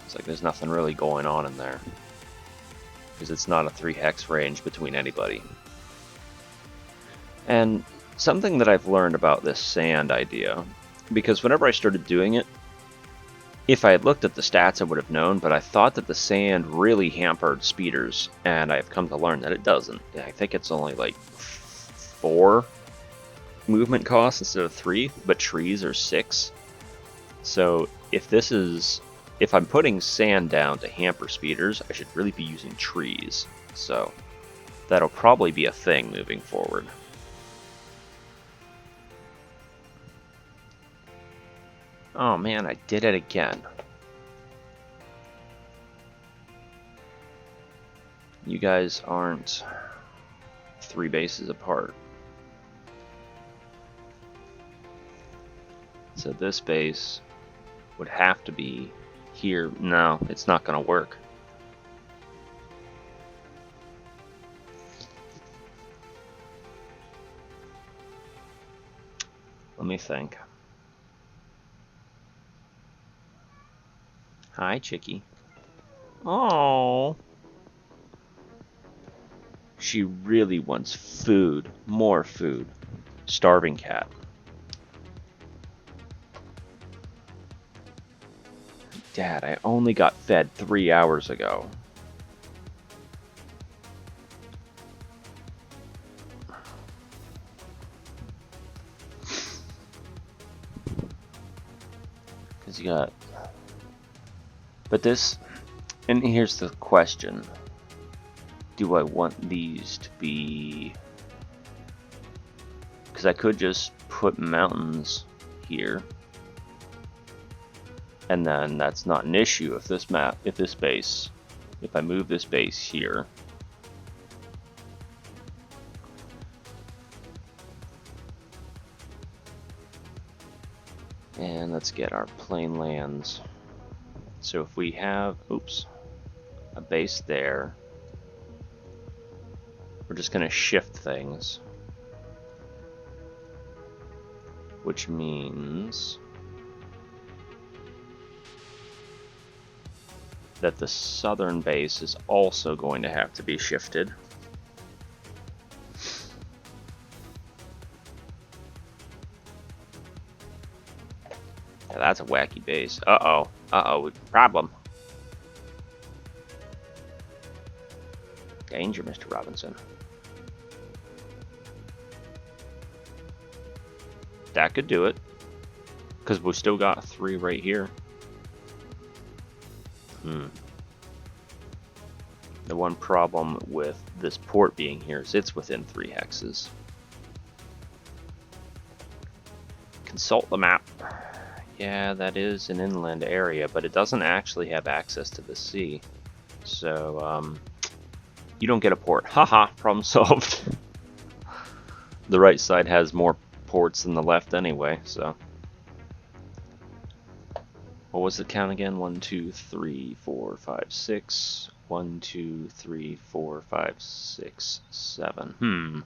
It's like there's nothing really going on in there. Because it's not a 3 hex range between anybody. And something that I've learned about this sand idea, because whenever I started doing it, if I had looked at the stats I would have known, but I thought that the sand really hampered speeders, and I've come to learn that it doesn't. I think it's only like 4 movement costs instead of 3, but trees are 6. So if I'm putting sand down to hamper speeders, I should really be using trees. So that'll probably be a thing moving forward. Oh man, I did it again. You guys aren't 3 bases apart. So this base would have to be here. No, it's not going to work. Let me think. Hi, Chicky. Oh. She really wants food. More food. Starving cat. Dad, I only got fed 3 hours ago. Because you got... But this... And here's the question. Do I want these to be... Because I could just put mountains here. And then that's not an issue if this base, if I move this base here. And let's get our plain lands. So if we have, a base there, we're just going to shift things. Which means that the southern base is also going to have to be shifted. Yeah, that's a wacky base. Uh-oh, problem. Danger, Mr. Robinson. That could do it, because we've still got 3 right here. The one problem with this port being here is it's within 3 hexes. Consult the map. Yeah, that is an inland area, but it doesn't actually have access to the sea. So, you don't get a port. Haha, problem solved. The right side has more ports than the left anyway, so. What was the count again? 1, 2, 3, 4, 5, 6. 1, 2, 3, 4, 5, 6, 7.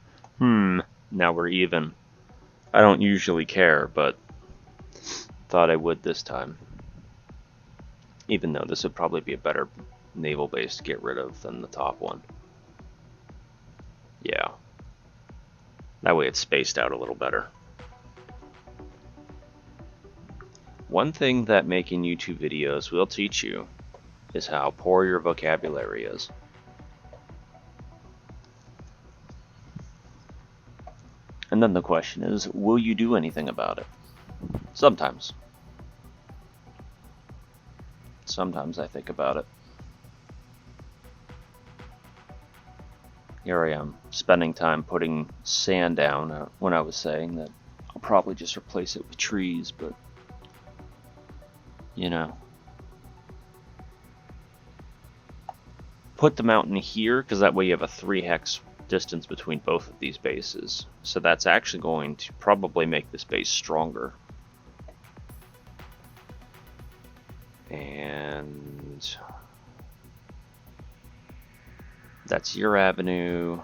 Now we're even. I don't usually care, but thought I would this time. Even though this would probably be a better naval base to get rid of than the top one. Yeah. That way it's spaced out a little better. One thing that making YouTube videos will teach you is how poor your vocabulary is. And then the question is, will you do anything about it? Sometimes. Sometimes I think about it. Here I am, spending time putting sand down when I was saying that I'll probably just replace it with trees, but, you know. Put the mountain here, because that way you have a 3 hex distance between both of these bases. So that's actually going to probably make this base stronger. And that's your avenue.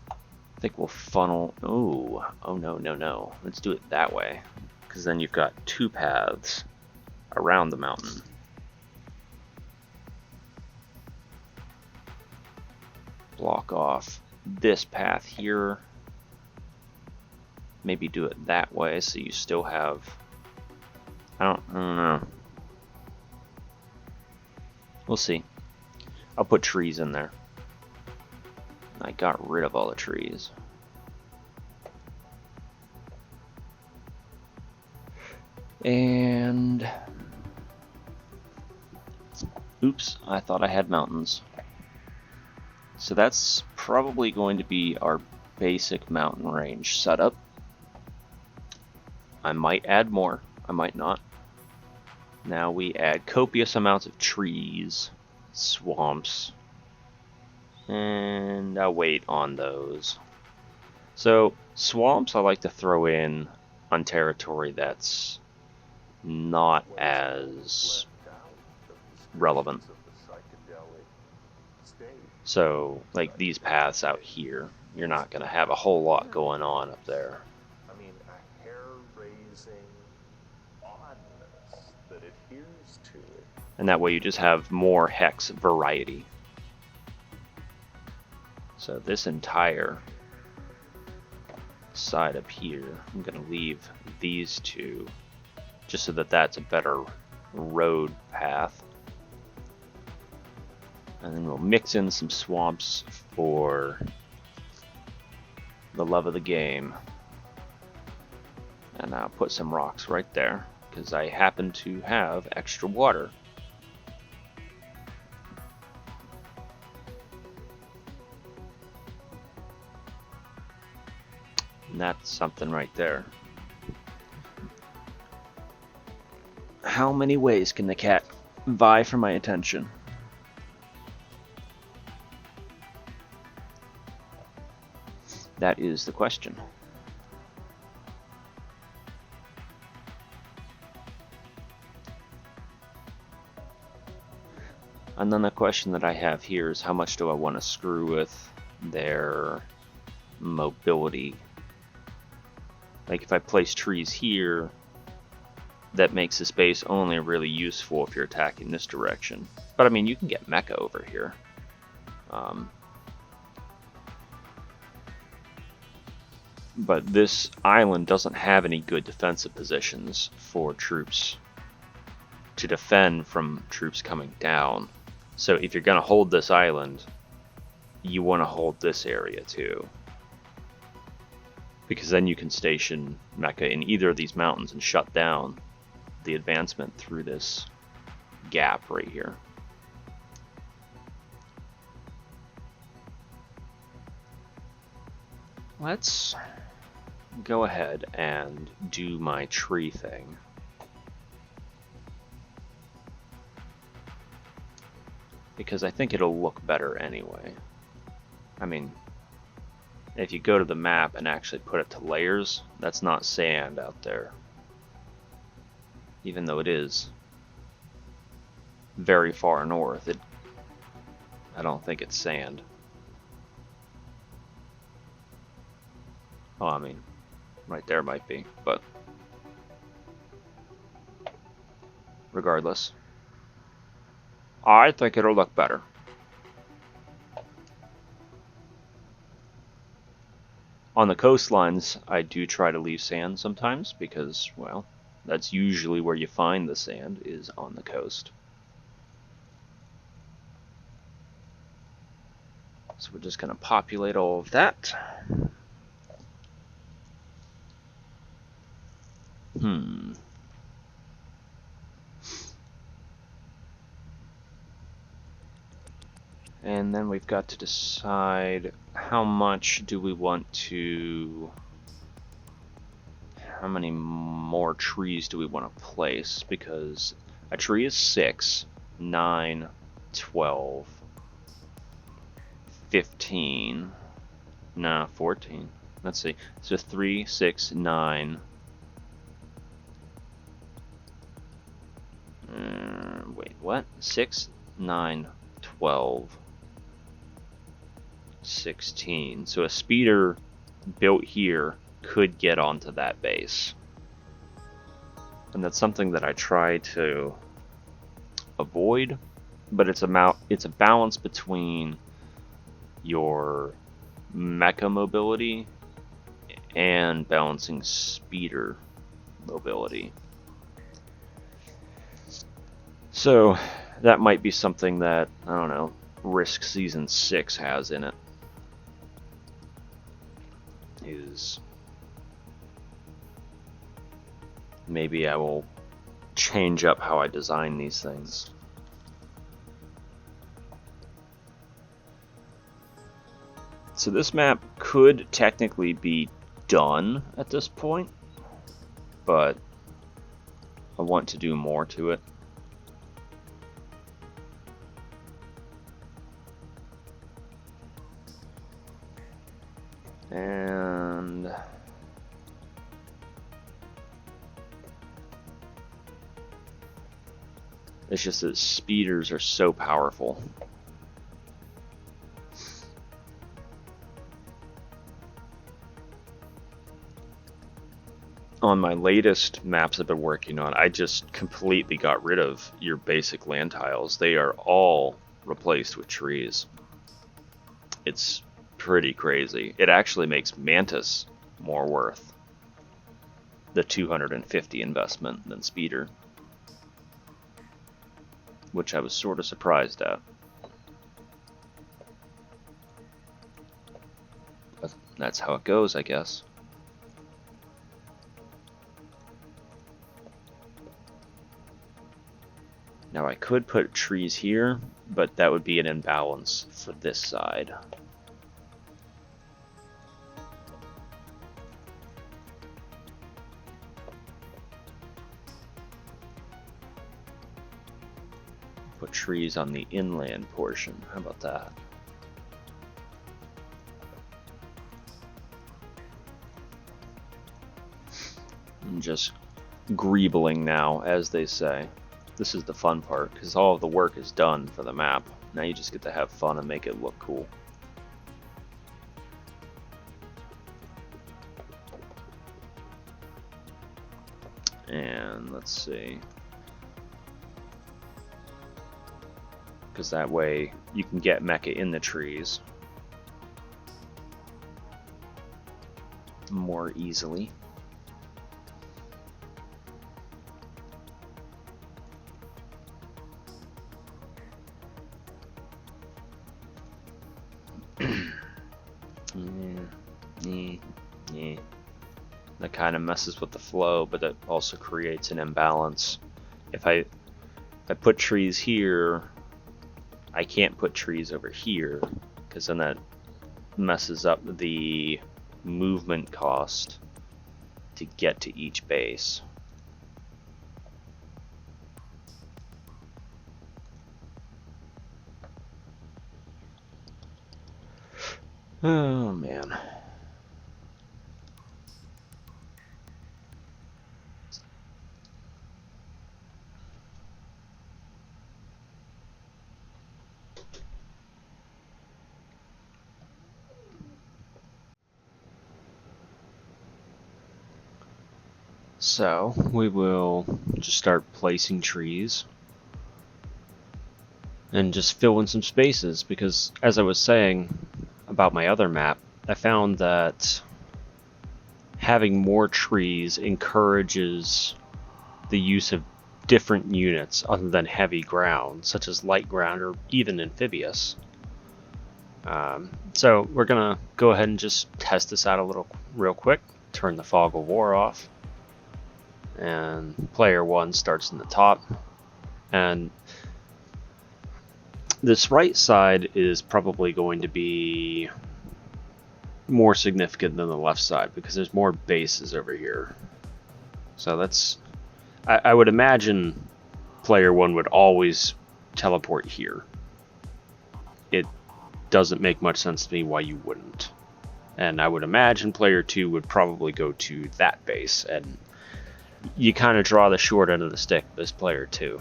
I think we'll funnel. Oh no. Let's do it that way, because then you've got 2 paths around the mountain. Block off this path here. Maybe do it that way so you still have. I don't know. We'll see. I'll put trees in there. I got rid of all the trees. And oops, I thought I had mountains. So that's probably going to be our basic mountain range setup. I might add more, I might not. Now we add copious amounts of trees, swamps, and I'll wait on those. So swamps I like to throw in on territory that's not as relevant. So, like these paths out here, you're not going to have a whole lot going on up there. I mean, a hair-raising oddness that adheres to it. And that way you just have more hex variety. So this entire side up here, I'm going to leave these 2, just so that that's a better road path. And then we'll mix in some swamps for the love of the game. And I'll put some rocks right there, because I happen to have extra water. And that's something right there. How many ways can the cat vie for my attention? That is the question. And then the question that I have here is, how much do I want to screw with their mobility? Like if I place trees here, that makes the space only really useful if you're attacking this direction. But I mean, you can get mecha over here. But this island doesn't have any good defensive positions for troops to defend from troops coming down. So if you're going to hold this island, you want to hold this area too. Because then you can station mecha in either of these mountains and shut down the advancement through this gap right here. Let's go ahead and do my tree thing. Because I think it'll look better anyway. I mean, if you go to the map and actually put it to layers, that's not sand out there. Even though it is very far north, I don't think it's sand. Oh, I mean, right there might be, but regardless, I think it'll look better. On the coastlines, I do try to leave sand sometimes because, well, That's usually where you find the sand, is on the coast. So we're just going to populate all of that. And then we've got to decide how much do we want to... How many more trees do we want to place? Because a tree is 6, 9, 12, 15, nah, 14. Let's see. So 3, 6, 9. Wait, what? 6, 9, 12, 16. So a speeder built here could get onto that base. And that's something that I try to avoid, but it's a balance between your mecha mobility and balancing speeder mobility. So that might be something that, I don't know, Risk Season 6 has in it. Is maybe I will change up how I design these things. So this map could technically be done at this point, but I want to do more to it. And it's just that speeders are so powerful. On my latest maps I've been working on, I just completely got rid of your basic land tiles. They are all replaced with trees. It's pretty crazy. It actually makes Mantis more worth the 250 investment than Speeder, which I was sort of surprised at. But that's how it goes, I guess. Now I could put trees here, but that would be an imbalance for this side. Put trees on the inland portion. How about that? I'm just greebling now, as they say. This is the fun part, because all of the work is done for the map. Now you just get to have fun and make it look cool. And let's see. Because that way you can get mecha in the trees more easily. That kind of messes with the flow, but that also creates an imbalance. If I put trees here, I can't put trees over here, because then that messes up the movement cost to get to each base. Oh man. So we will just start placing trees and just fill in some spaces, because as I was saying about my other map, I found that having more trees encourages the use of different units other than heavy ground, such as light ground or even amphibious. So we're gonna go ahead and just test this out a little real quick. Turn the Fog of War off, and player 1 starts in the top. And this right side is probably going to be more significant than the left side because there's more bases over here. So that's, I would imagine player 1 would always teleport here. It doesn't make much sense to me why you wouldn't. And I would imagine player 2 would probably go to that base, and you kind of draw the short end of the stick as player 2.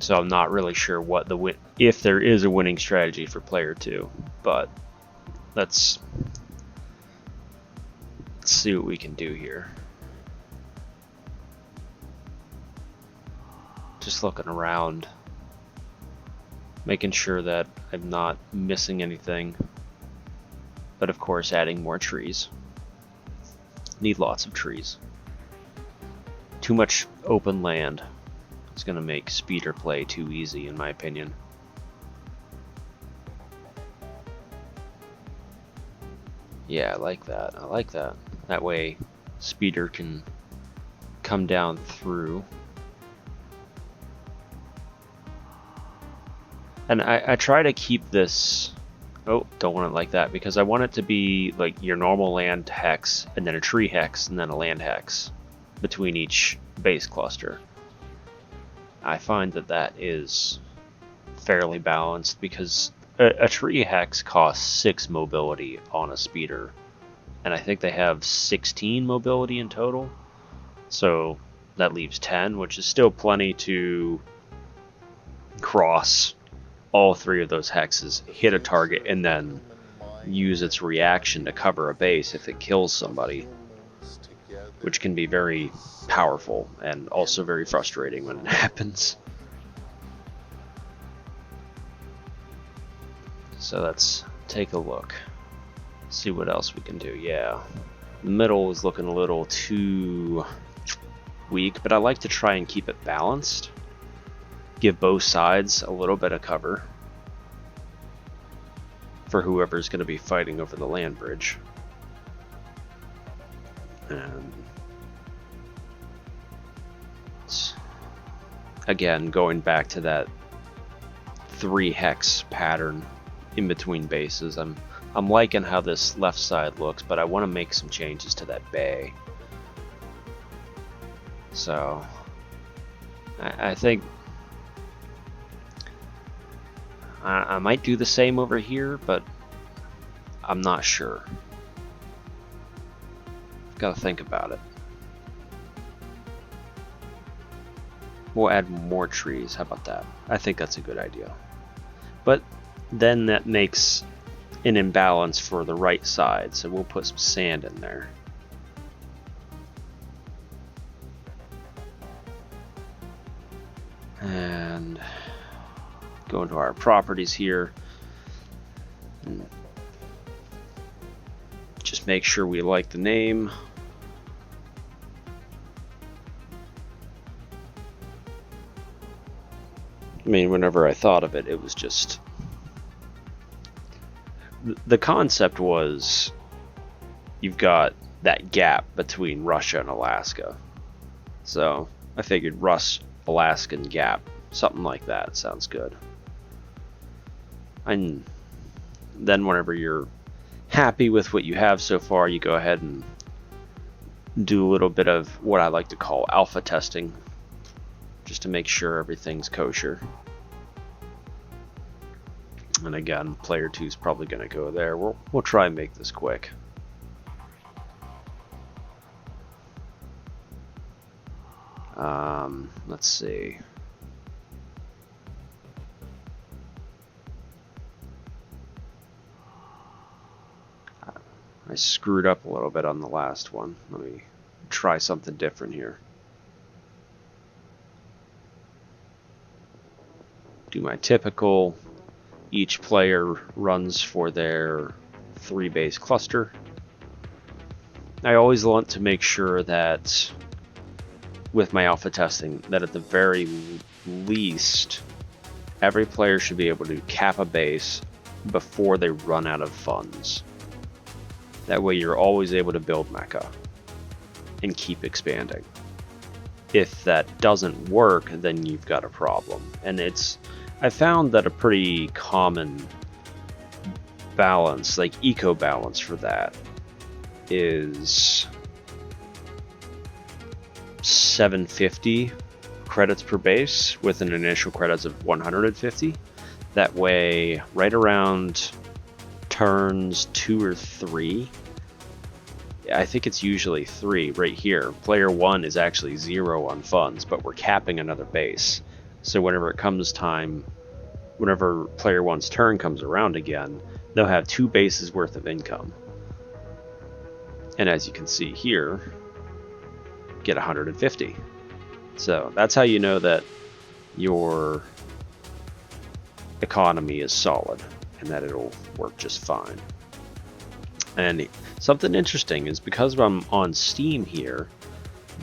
So I'm not really sure what the if there is a winning strategy for player 2, but let's see what we can do here. Just looking around, making sure that I'm not missing anything, but of course adding more trees. Need lots of trees. Too much open land. It's going to make speeder play too easy, in my opinion. Yeah, I like that. I like that. That way, speeder can come down through. And I try to keep this... Oh, don't want it like that, because I want it to be like your normal land hex, and then a tree hex, and then a land hex between each base cluster. I find that that is fairly balanced because a tree hex costs 6 mobility on a speeder, and I think they have 16 mobility in total, so that leaves 10, which is still plenty to cross all 3 of those hexes, hit a target, and then use its reaction to cover a base if it kills somebody, which can be very powerful and also very frustrating when it happens. So let's take a look, see what else we can do. Yeah, the middle is looking a little too weak, but I like to try and keep it balanced, give both sides a little bit of cover for whoever's going to be fighting over the land bridge. And again, going back to that 3 hex pattern in between bases, I'm liking how this left side looks, but I want to make some changes to that bay. So I think I might do the same over here, but I'm not sure. Gotta think about it. We'll add more trees. How about that? I think that's a good idea. But then that makes an imbalance for the right side, so we'll put some sand in there. And go into our properties here. And just make sure we like the name. I mean, whenever I thought of it, it was just... The concept was you've got that gap between Russia and Alaska. So I figured Rus-Alaskan gap, something like that sounds good. And then whenever you're happy with what you have so far, you go ahead and do a little bit of what I like to call alpha testing, just to make sure everything's kosher. And again, player 2 is probably going to go there. We'll try and make this quick. Let's see. I screwed up a little bit on the last one. Let me try something different here. Do my typical, each player runs for their 3 base cluster. I always want to make sure that with my alpha testing that at the very least every player should be able to cap a base before they run out of funds. That way you're always able to build mecha and keep expanding. If that doesn't work, then you've got a problem. And I found that a pretty common balance, like eco balance for that, is 750 credits per base with an initial credits of 150. That way, right around turns 2 or 3, I think it's usually 3 right here. Player 1 is actually 0 on funds, but we're capping another base. So whenever player 1's turn comes around again, they'll have 2 bases worth of income. And as you can see here, get 150. So that's how you know that your economy is solid and that it'll work just fine. And something interesting is because I'm on Steam here,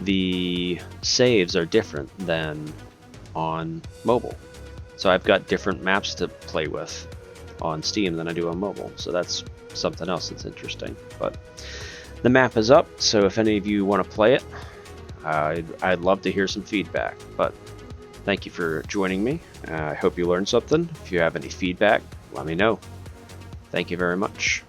the saves are different than on mobile. So I've got different maps to play with on Steam than I do on mobile. So that's something else that's interesting. But the map is up, so if any of you want to play it, I'd love to hear some feedback. But thank you for joining me. I hope you learned something. If you have any feedback, let me know. Thank you very much.